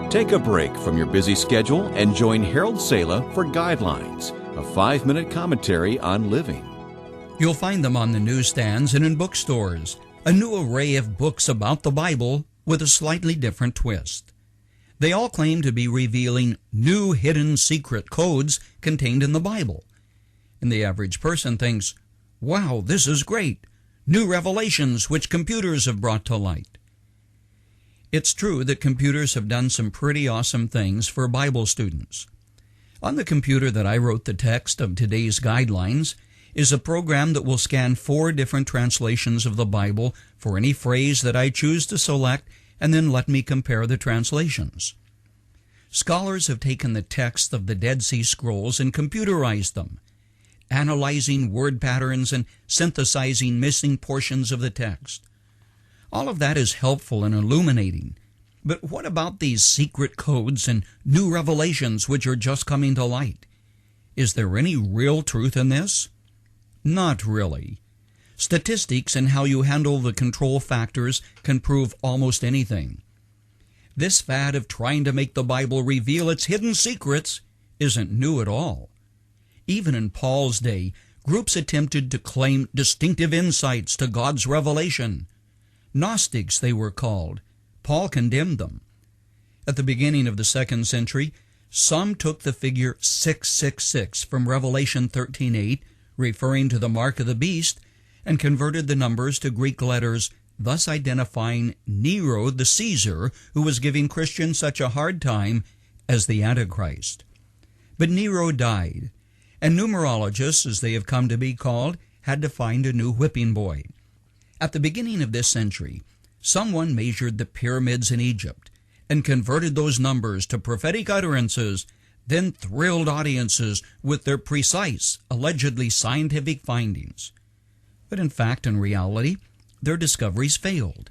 Take a break from your busy schedule and join Harold Sala for Guidelines, a 5-minute commentary on living. You'll find them on the newsstands and in bookstores, a new array of books about the Bible with a slightly different twist. They all claim to be revealing new hidden secret codes contained in the Bible. And the average person thinks, wow, this is great, new revelations which computers have brought to light. It's true that computers have done some pretty awesome things for Bible students. On the computer that I wrote the text of today's guidelines is a program that will scan 4 different translations of the Bible for any phrase that I choose to select and then let me compare the translations. Scholars have taken the text of the Dead Sea Scrolls and computerized them, analyzing word patterns and synthesizing missing portions of the text. All of that is helpful and illuminating. But what about these secret codes and new revelations which are just coming to light? Is there any real truth in this? Not really. Statistics and how you handle the control factors can prove almost anything. This fad of trying to make the Bible reveal its hidden secrets isn't new at all. Even in Paul's day, groups attempted to claim distinctive insights to God's revelation. Gnostics, they were called. Paul condemned them. At the beginning of the 2nd century, some took the figure 666 from Revelation 13:8, referring to the mark of the beast, and converted the numbers to Greek letters, thus identifying Nero the Caesar, who was giving Christians such a hard time, as the Antichrist. But Nero died, and numerologists, as they have come to be called, had to find a new whipping boy. At the beginning of this century, someone measured the pyramids in Egypt and converted those numbers to prophetic utterances, then thrilled audiences with their precise, allegedly scientific findings. But in fact and reality, their discoveries failed.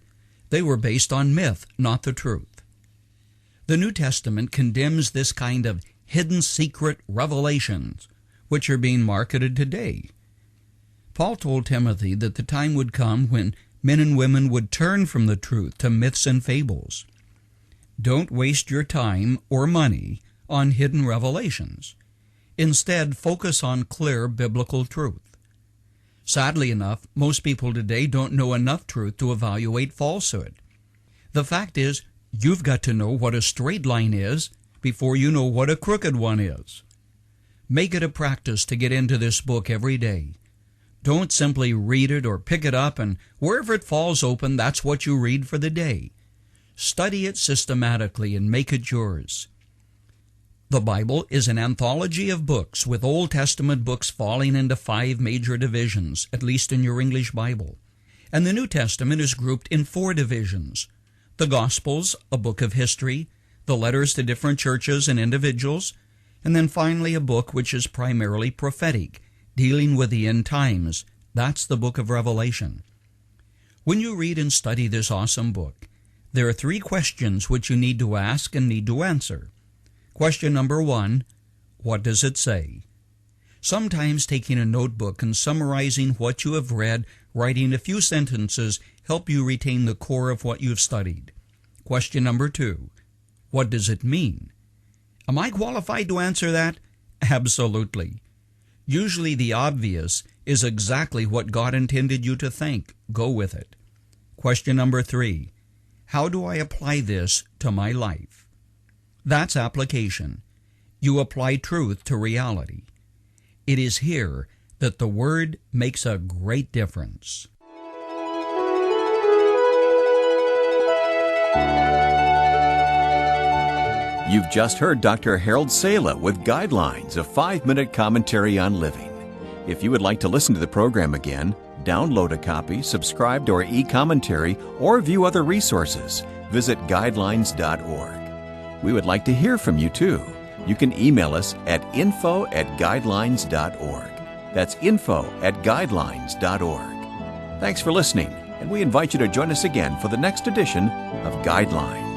They were based on myth, not the truth. The New Testament condemns this kind of hidden secret revelations, which are being marketed today. Paul told Timothy that the time would come when men and women would turn from the truth to myths and fables. Don't waste your time or money on hidden revelations. Instead, focus on clear biblical truth. Sadly enough, most people today don't know enough truth to evaluate falsehood. The fact is, you've got to know what a straight line is before you know what a crooked one is. Make it a practice to get into this book every day. Don't simply read it or pick it up and wherever it falls open, that's what you read for the day. Study it systematically and make it yours. The Bible is an anthology of books, with Old Testament books falling into 5 major divisions, at least in your English Bible. And the New Testament is grouped in 4 divisions. The Gospels, a book of history, the letters to different churches and individuals, and then finally a book which is primarily prophetic, dealing with the end times. That's the book of Revelation. When you read and study this awesome book, there are 3 questions which you need to ask and need to answer. Question number 1, what does it say? Sometimes taking a notebook and summarizing what you have read, writing a few sentences, help you retain the core of what you've studied. Question number 2, what does it mean? Am I qualified to answer that? Absolutely. Usually the obvious is exactly what God intended you to think. Go with it. Question number 3, how do I apply this to my life? That's application. You apply truth to reality. It is here that the Word makes a great difference. You've just heard Dr. Harold Sala with Guidelines, a 5-minute commentary on living. If you would like to listen to the program again, download a copy, subscribe to our e-commentary, or view other resources, visit guidelines.org. We would like to hear from you too. You can email us at info@guidelines.org. That's info@guidelines.org. Thanks for listening, and we invite you to join us again for the next edition of Guidelines.